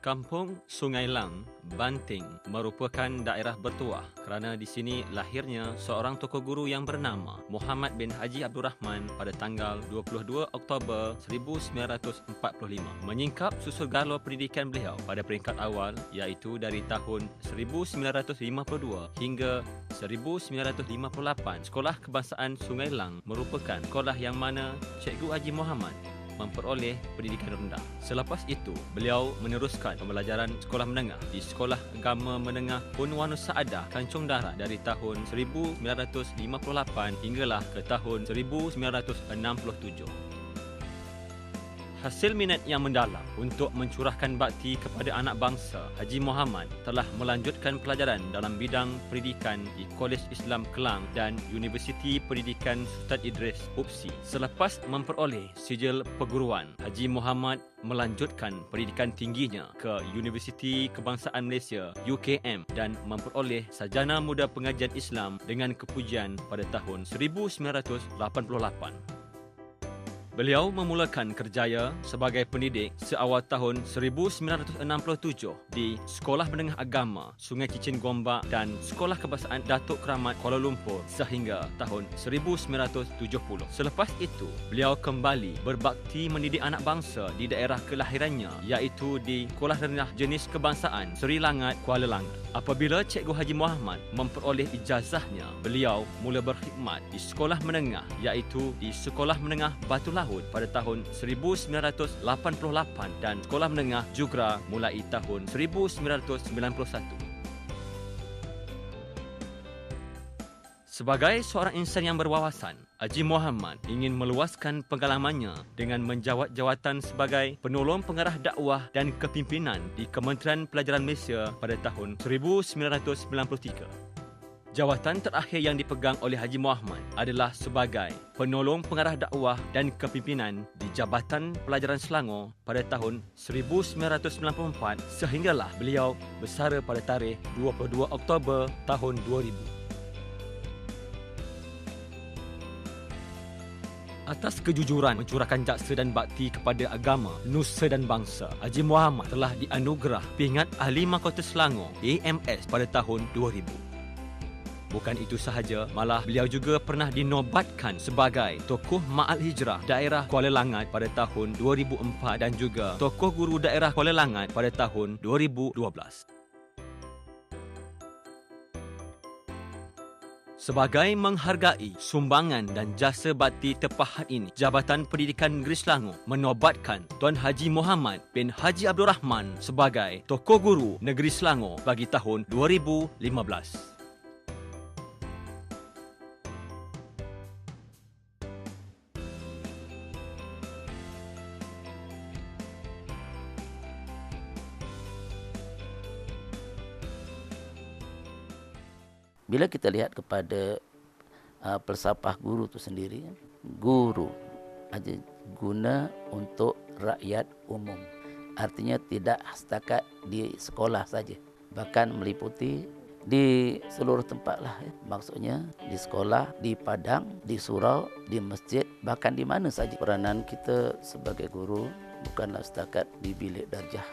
Kampung Sungai Lang, Banting merupakan daerah bertuah kerana di sini lahirnya seorang tokoh guru yang bernama Muhammad bin Haji Abdul Rahman pada tanggal 22 Oktober 1945. Menyingkap susul galur pendidikan beliau pada peringkat awal iaitu dari tahun 1952 hingga 1958. Sekolah Kebangsaan Sungai Lang merupakan sekolah yang mana Cikgu Haji Muhammad memperoleh pendidikan rendah. Selepas itu, beliau meneruskan pembelajaran sekolah menengah di Sekolah Agama Menengah Unwanus Saadah, Tanjung Darat dari tahun 1958 hinggalah ke tahun 1967. Hasil minat yang mendalam untuk mencurahkan bakti kepada anak bangsa, Haji Muhammad telah melanjutkan pelajaran dalam bidang pendidikan di Kolej Islam Kelang dan Universiti Pendidikan Sultan Idris UPSI. Selepas memperoleh sijil perguruan, Haji Muhammad melanjutkan pendidikan tingginya ke Universiti Kebangsaan Malaysia UKM dan memperoleh sarjana muda pengajian Islam dengan kepujian pada tahun 1988. Beliau memulakan kerjaya sebagai pendidik seawal tahun 1967 di Sekolah Menengah Agama Sungai Cicin Gombak dan Sekolah Kebangsaan Datuk Keramat Kuala Lumpur sehingga tahun 1970. Selepas itu, beliau kembali berbakti mendidik anak bangsa di daerah kelahirannya iaitu di Sekolah Rendah Jenis Kebangsaan Seri Langat, Kuala Langat. Apabila Cikgu Haji Muhammad memperoleh ijazahnya, beliau mula berkhidmat di sekolah menengah iaitu di Sekolah Menengah Batu Lahut pada tahun 1988 dan sekolah menengah Jugra mulai tahun 1991. Sebagai seorang insan yang berwawasan, Haji Muhammad ingin meluaskan pengalamannya dengan menjawat jawatan sebagai penolong pengarah dakwah dan kepimpinan di Kementerian Pelajaran Malaysia pada tahun 1993. Jawatan terakhir yang dipegang oleh Haji Muhammad adalah sebagai penolong pengarah dakwah dan kepimpinan di Jabatan Pelajaran Selangor pada tahun 1994 sehinggalah beliau bersara pada tarikh 22 Oktober tahun 2000. Atas kejujuran mencurahkan jaksa dan bakti kepada agama, nusa dan bangsa, Haji Muhammad telah dianugerah pingat Ahli Mahkota Selangor AMS pada tahun 2000. Bukan itu sahaja, malah beliau juga pernah dinobatkan sebagai tokoh Ma'al Hijrah daerah Kuala Langat pada tahun 2004 dan juga tokoh guru daerah Kuala Langat pada tahun 2012. Sebagai menghargai sumbangan dan jasa bakti terpahat ini, Jabatan Pendidikan Negeri Selangor menobatkan Tuan Haji Muhammad bin Haji Abdul Rahman sebagai tokoh guru Negeri Selangor bagi tahun 2015. Bila kita lihat kepada falsafah guru itu sendiri, guru aja guna untuk rakyat umum. Artinya tidak setakat di sekolah saja, bahkan meliputi di seluruh tempat lah. Maksudnya di sekolah, di padang, di surau, di masjid, bahkan di mana saja. Peranan kita sebagai guru bukanlah setakat di bilik darjah,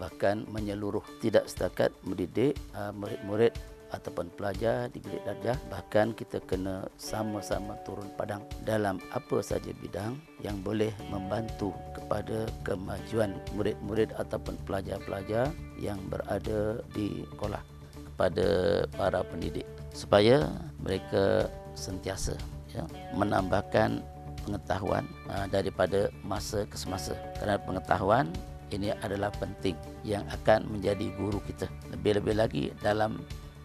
bahkan menyeluruh, tidak setakat mendidik murid-murid ataupun pelajar di bilik darjah, bahkan kita kena sama-sama turun padang dalam apa saja bidang yang boleh membantu kepada kemajuan murid-murid ataupun pelajar-pelajar yang berada di sekolah, kepada para pendidik supaya mereka sentiasa menambahkan pengetahuan daripada masa ke semasa, kerana pengetahuan ini adalah penting yang akan menjadi guru kita, lebih-lebih lagi dalam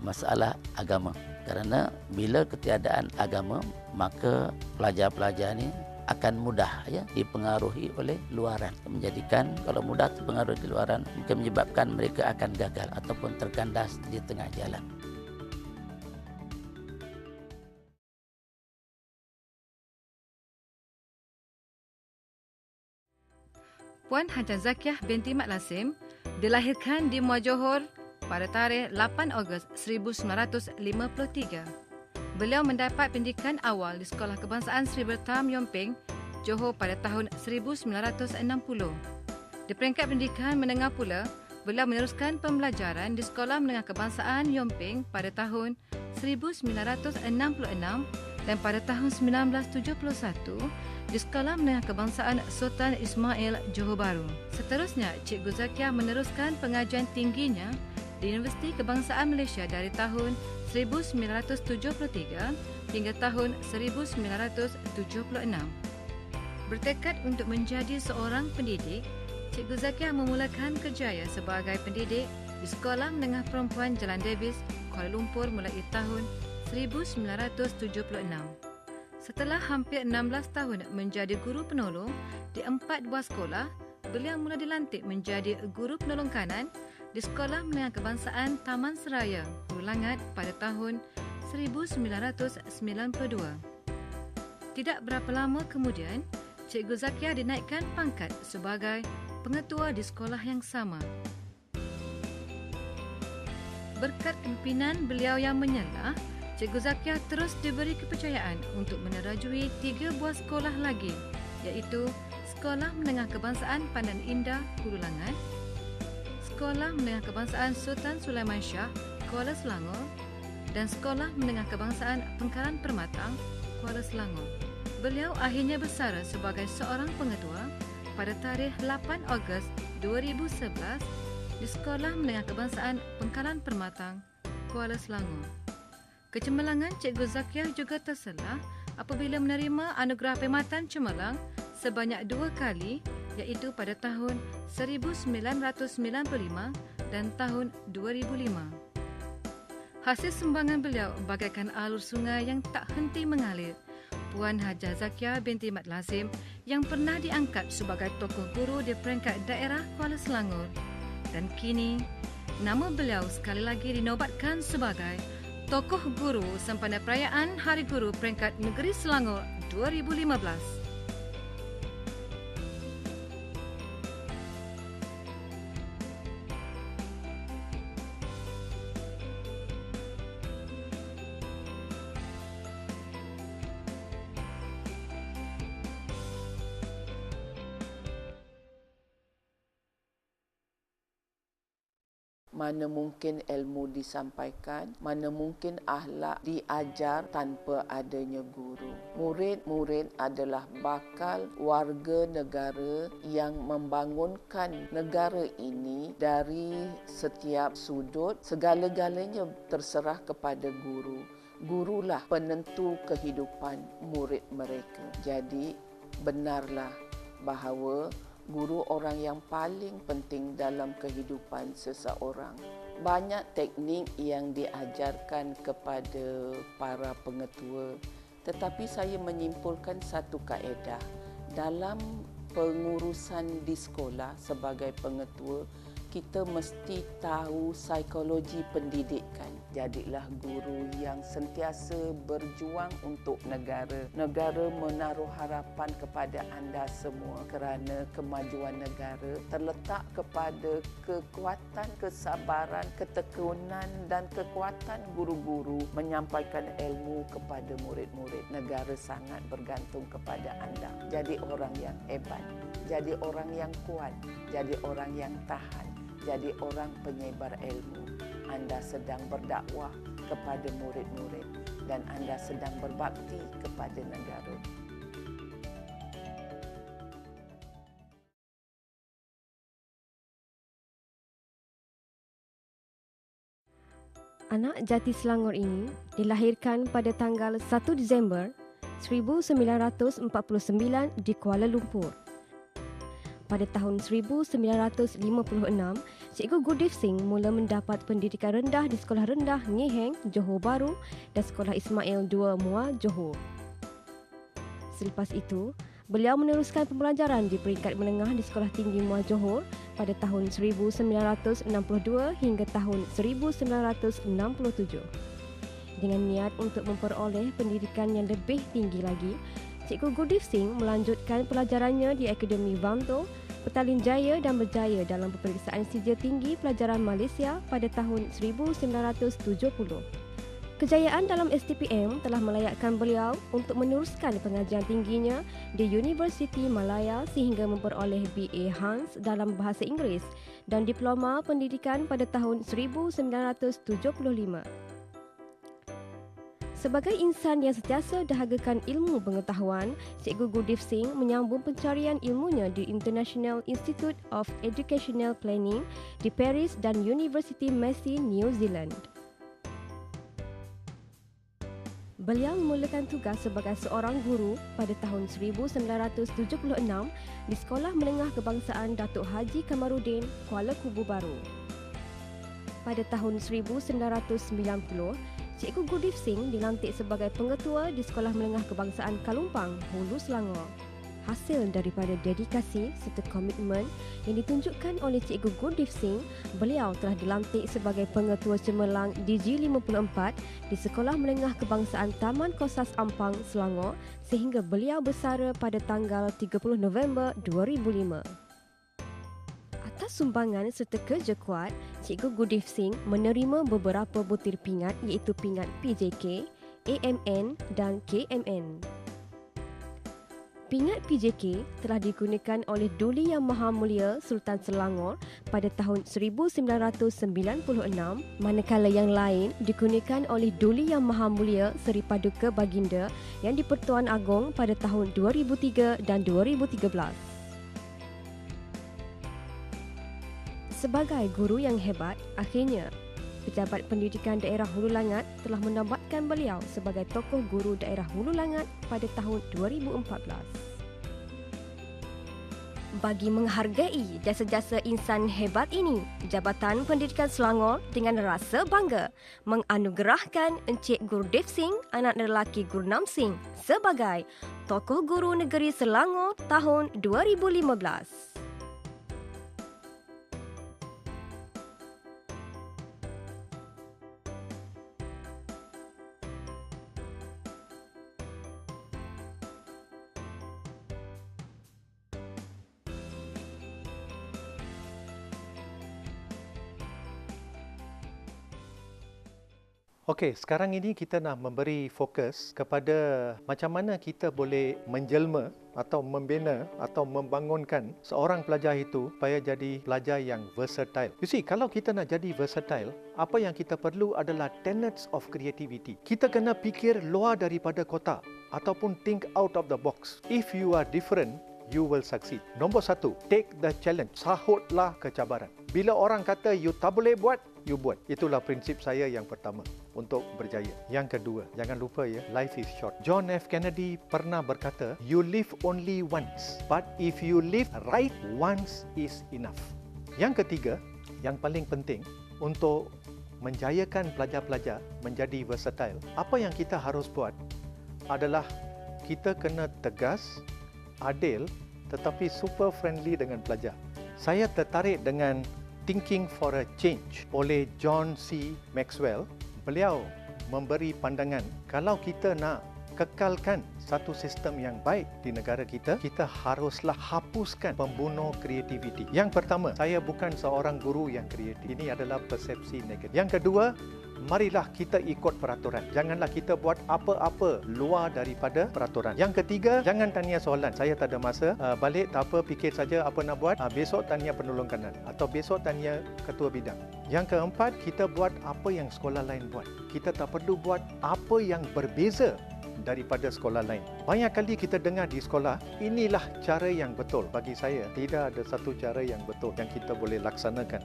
masalah agama. Kerana bila ketiadaan agama, maka pelajar-pelajar ni akan mudah dipengaruhi oleh luaran, menjadikan kalau mudah terpengaruh di luaran mungkin menyebabkan mereka akan gagal ataupun terkandas di tengah jalan. Puan Hajar Zakiah binti Mat Lasim dilahirkan di Muar Johor pada tarikh 8 Ogos 1953. Beliau mendapat pendidikan awal di Sekolah Kebangsaan Sri Bertam Yomping, Johor pada tahun 1960. Di peringkat pendidikan menengah pula, beliau meneruskan pembelajaran di Sekolah Menengah Kebangsaan Yomping pada tahun 1966 dan pada tahun 1971 di Sekolah Menengah Kebangsaan Sultan Ismail Johor Bahru. Seterusnya, Cikgu Zakiah meneruskan pengajian tingginya di Universiti Kebangsaan Malaysia dari tahun 1973 hingga tahun 1976. Bertekad untuk menjadi seorang pendidik, Cikgu Zakiah memulakan kerjaya sebagai pendidik di Sekolah Menengah Perempuan Jalan Davis, Kuala Lumpur mulai tahun 1976. Setelah hampir 16 tahun menjadi guru penolong di 4 buah sekolah, beliau mula dilantik menjadi guru penolong kanan di Sekolah Menengah Kebangsaan Taman Seraya, Hulu Langat pada tahun 1992. Tidak berapa lama kemudian, Cikgu Zakiah dinaikkan pangkat sebagai pengetua di sekolah yang sama. Berkat kepimpinan beliau yang menyala, Cikgu Zakiah terus diberi kepercayaan untuk menerajui 3 buah sekolah lagi, iaitu Sekolah Menengah Kebangsaan Pandan Indah, Hulu Langat, Sekolah Menengah Kebangsaan Sultan Sulaiman Shah, Kuala Selangor dan Sekolah Menengah Kebangsaan Pengkalan Permatang, Kuala Selangor. Beliau akhirnya bersara sebagai seorang pengetua pada tarikh 8 Ogos 2011 di Sekolah Menengah Kebangsaan Pengkalan Permatang, Kuala Selangor. Kecemerlangan Cikgu Zakiah juga terselah apabila menerima anugerah Perkhidmatan Cemerlang sebanyak 2 kali, iaitu pada tahun 1995 dan tahun 2005. Hasil sumbangan beliau bagaikan alur sungai yang tak henti mengalir. Puan Hajah Zakiah binti Mat Lazim yang pernah diangkat sebagai tokoh guru di peringkat daerah Kuala Selangor, dan kini nama beliau sekali lagi dinobatkan sebagai tokoh guru sempena perayaan Hari Guru peringkat Negeri Selangor 2015. Mana mungkin ilmu disampaikan, mana mungkin akhlak diajar tanpa adanya guru. Murid-murid adalah bakal warga negara yang membangunkan negara ini dari setiap sudut. Segala-galanya terserah kepada guru. Gurulah penentu kehidupan murid mereka. Jadi benarlah bahawa guru orang yang paling penting dalam kehidupan seseorang. Banyak teknik yang diajarkan kepada para pengetua, tetapi saya menyimpulkan satu kaedah. Dalam pengurusan di sekolah sebagai pengetua, kita mesti tahu psikologi pendidikan. Jadilah guru yang sentiasa berjuang untuk negara. Negara menaruh harapan kepada anda semua kerana kemajuan negara terletak kepada kekuatan, kesabaran, ketekunan dan kekuatan guru-guru menyampaikan ilmu kepada murid-murid. Negara sangat bergantung kepada anda. Jadi orang yang hebat, jadi orang yang kuat, jadi orang yang tahan, jadi orang penyebar ilmu. Anda sedang berdakwah kepada murid-murid dan anda sedang berbakti kepada negara. Anak jati Selangor ini dilahirkan pada tanggal 1 Disember 1949 di Kuala Lumpur. Pada tahun 1956, Cikgu Gurdif Singh mula mendapat pendidikan rendah di Sekolah Rendah Ngeheng, Johor Bahru dan Sekolah Ismail II Muar, Johor. Selepas itu, beliau meneruskan pembelajaran di peringkat menengah di Sekolah Tinggi Muar, Johor pada tahun 1962 hingga tahun 1967. Dengan niat untuk memperoleh pendidikan yang lebih tinggi lagi, Cikgu Gurdif Singh melanjutkan pelajarannya di Akademi Vanto, Petaling Jaya dan berjaya dalam peperiksaan sijil tinggi pelajaran Malaysia pada tahun 1970. Kejayaan dalam STPM telah melayakkan beliau untuk meneruskan pengajian tingginya di Universiti Malaya sehingga memperoleh BA Hans dalam bahasa Inggeris dan Diploma Pendidikan pada tahun 1975. Sebagai insan yang sentiasa dahagakan ilmu pengetahuan, Cikgu Gurdip Singh menyambung pencarian ilmunya di International Institute of Educational Planning di Paris dan University Massey, New Zealand. Beliau memulakan tugas sebagai seorang guru pada tahun 1976 di Sekolah Menengah Kebangsaan Datuk Haji Kamarudin, Kuala Kubu Baru. Pada tahun 1990, Cikgu Gurdip Singh dilantik sebagai pengetua di Sekolah Menengah Kebangsaan Kalumpang, Hulu Selangor. Hasil daripada dedikasi serta komitmen yang ditunjukkan oleh Cikgu Gurdip Singh, beliau telah dilantik sebagai pengetua cemerlang DG54 di Sekolah Menengah Kebangsaan Taman Kosas Ampang, Selangor sehingga beliau bersara pada tanggal 30 November 2005. Atas sumbangan serta kerja kuat, Cikgu Gurdip Singh menerima beberapa butir pingat iaitu pingat PJK, AMN dan KMN. Pingat PJK telah digunakan oleh Duli Yang Maha Mulia Sultan Selangor pada tahun 1996, manakala yang lain digunakan oleh Duli Yang Maha Mulia Seri Paduka Baginda yang di-Pertuan Agong pada tahun 2003 dan 2013. Sebagai guru yang hebat, akhirnya Pejabat Pendidikan Daerah Hulu Langat telah menambatkan beliau sebagai tokoh guru daerah Hulu Langat pada tahun 2014. Bagi menghargai jasa-jasa insan hebat ini, Jabatan Pendidikan Selangor dengan rasa bangga menganugerahkan Encik Gurdip Singh, anak lelaki Gurnam Singh, sebagai Tokoh Guru Negeri Selangor tahun 2015. Okey, sekarang ini kita nak memberi fokus kepada macam mana kita boleh menjelma atau membina atau membangunkan seorang pelajar itu supaya jadi pelajar yang versatile. You see, kalau kita nak jadi versatile, apa yang kita perlu adalah tenets of creativity. Kita kena fikir luar daripada kotak ataupun think out of the box. If you are different, you will succeed. Nombor satu, take the challenge. Sahutlah kecabaran. Bila orang kata you tak boleh buat, you buat. Itulah prinsip saya yang pertama untuk berjaya. Yang kedua, jangan lupa ya, life is short. John F. Kennedy pernah berkata, you live only once, but if you live right, once is enough. Yang ketiga, yang paling penting untuk menjayakan pelajar-pelajar menjadi versatile, apa yang kita harus buat adalah kita kena tegas, adil, tetapi super friendly dengan pelajar. Saya tertarik dengan Thinking for a Change oleh John C. Maxwell. Beliau memberi pandangan, kalau kita nak kekalkan satu sistem yang baik di negara kita, kita haruslah hapuskan pembunuh kreativiti. Yang pertama, saya bukan seorang guru yang kreatif. Ini adalah persepsi negatif. Yang kedua, marilah kita ikut peraturan. Janganlah kita buat apa-apa luar daripada peraturan. Yang ketiga, jangan tanya soalan. Saya tak ada masa. Balik tak apa, fikir saja apa nak buat. Besok tanya penolong kanan. Atau besok tanya ketua bidang. Yang keempat, kita buat apa yang sekolah lain buat. Kita tak perlu buat apa yang berbeza daripada sekolah lain. Banyak kali kita dengar di sekolah, inilah cara yang betul. Bagi saya, tidak ada satu cara yang betul yang kita boleh laksanakan.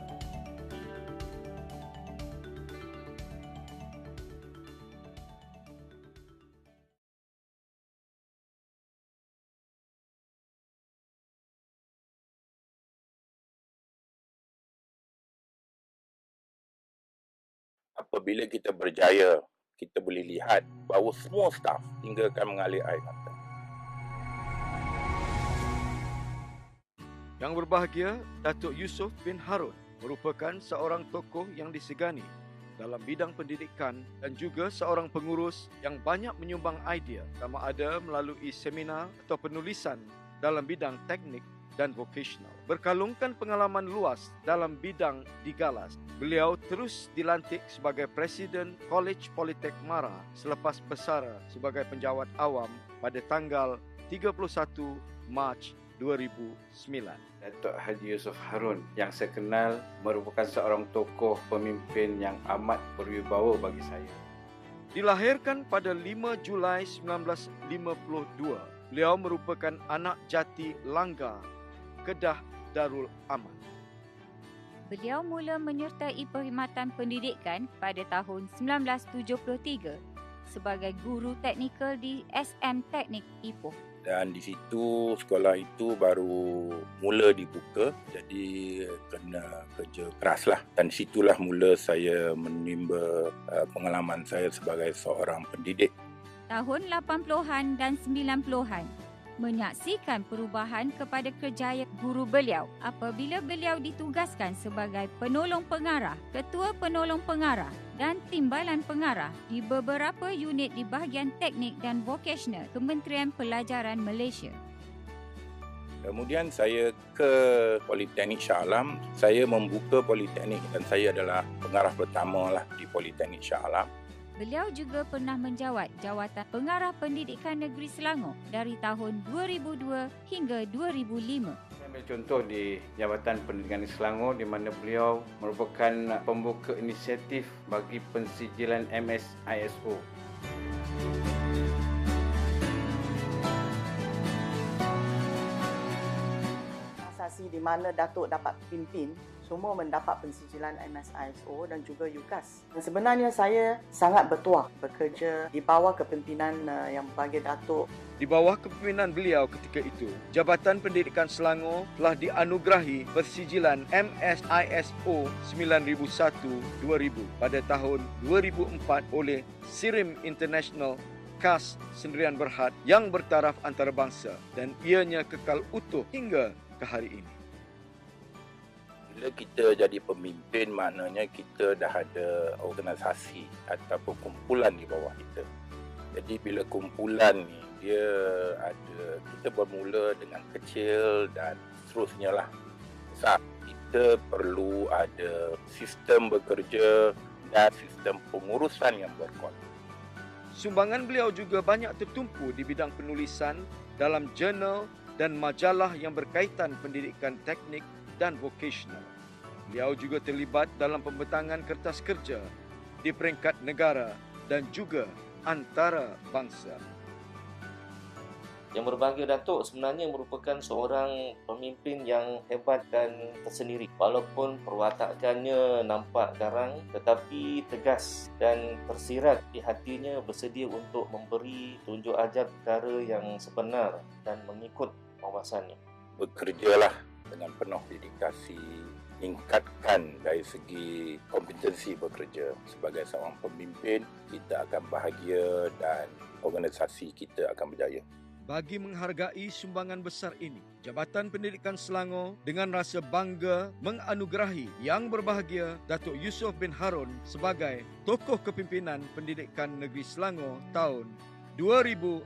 Apabila kita berjaya, kita boleh lihat bahawa semua staf tinggalkan mengalir air mata. Yang berbahagia, Datuk Yusof bin Harun merupakan seorang tokoh yang disegani dalam bidang pendidikan dan juga seorang pengurus yang banyak menyumbang idea sama ada melalui seminar atau penulisan dalam bidang teknik dan vocational. Berkalungkan pengalaman luas dalam bidang digalas, beliau terus dilantik sebagai Presiden College Politek Mara selepas bersara sebagai penjawat awam pada tanggal 31 Mac 2009. Datuk Haji Yusof Harun yang saya kenal merupakan seorang tokoh pemimpin yang amat berwibawa bagi saya. Dilahirkan pada 5 Julai 1952, beliau merupakan anak jati Langgar, Kedah Darul Aman. Beliau mula menyertai perkhidmatan pendidikan pada tahun 1973 sebagai guru teknikal di SM Teknik Ipoh. Dan di situ sekolah itu baru mula dibuka, jadi kena kerja keras lah. Dan situlah mula saya menimba pengalaman saya sebagai seorang pendidik. Tahun 80-an dan 90-an menyaksikan perubahan kepada kerjaya guru beliau apabila beliau ditugaskan sebagai penolong pengarah, ketua penolong pengarah dan timbalan pengarah di beberapa unit di bahagian teknik dan vocational Kementerian Pelajaran Malaysia. Kemudian saya ke Politeknik Shah Alam. Saya membuka Politeknik dan saya adalah pengarah pertama lah di Politeknik Shah Alam. Beliau juga pernah menjawat jawatan Pengarah Pendidikan Negeri Selangor dari tahun 2002 hingga 2005. Saya ambil contoh di Jabatan Pendidikan di Selangor di mana beliau merupakan pembuka inisiatif bagi pensijilan MSISO. Asasi di mana Datuk dapat pimpin semua mendapat pensijilan MSISO dan juga UCAS. Dan sebenarnya saya sangat bertuah bekerja di bawah kepimpinan yang berbahagia Datuk. Di bawah kepimpinan beliau ketika itu, Jabatan Pendidikan Selangor telah dianugerahi persijilan MSISO 9001-2000 pada tahun 2004 oleh SIRIM International KAS Sendirian Berhad yang bertaraf antarabangsa dan ianya kekal utuh hingga ke hari ini. Bila kita jadi pemimpin, maknanya kita dah ada organisasi ataupun kumpulan di bawah kita. Jadi bila kumpulan ni, dia ada, kita bermula dengan kecil dan seterusnya lah. Besar. Kita perlu ada sistem bekerja dan sistem pengurusan yang berkuat. Sumbangan beliau juga banyak tertumpu di bidang penulisan dalam jurnal dan majalah yang berkaitan pendidikan teknik dan vocational. Beliau juga terlibat dalam pembentangan kertas kerja di peringkat negara dan juga antara bangsa. Yang berbahagia Datuk sebenarnya merupakan seorang pemimpin yang hebat dan tersendiri. Walaupun perwatakannya nampak garang tetapi tegas dan tersirat di hatinya, bersedia untuk memberi tunjuk ajar perkara yang sebenar dan mengikut wawasannya. Bekerjalah dengan penuh dedikasi, tingkatkan dari segi kompetensi bekerja. Sebagai seorang pemimpin, kita akan bahagia dan organisasi kita akan berjaya. Bagi menghargai sumbangan besar ini, Jabatan Pendidikan Selangor dengan rasa bangga menganugerahi Yang Berbahagia Datuk Yusof bin Harun sebagai Tokoh Kepimpinan Pendidikan Negeri Selangor tahun 2015.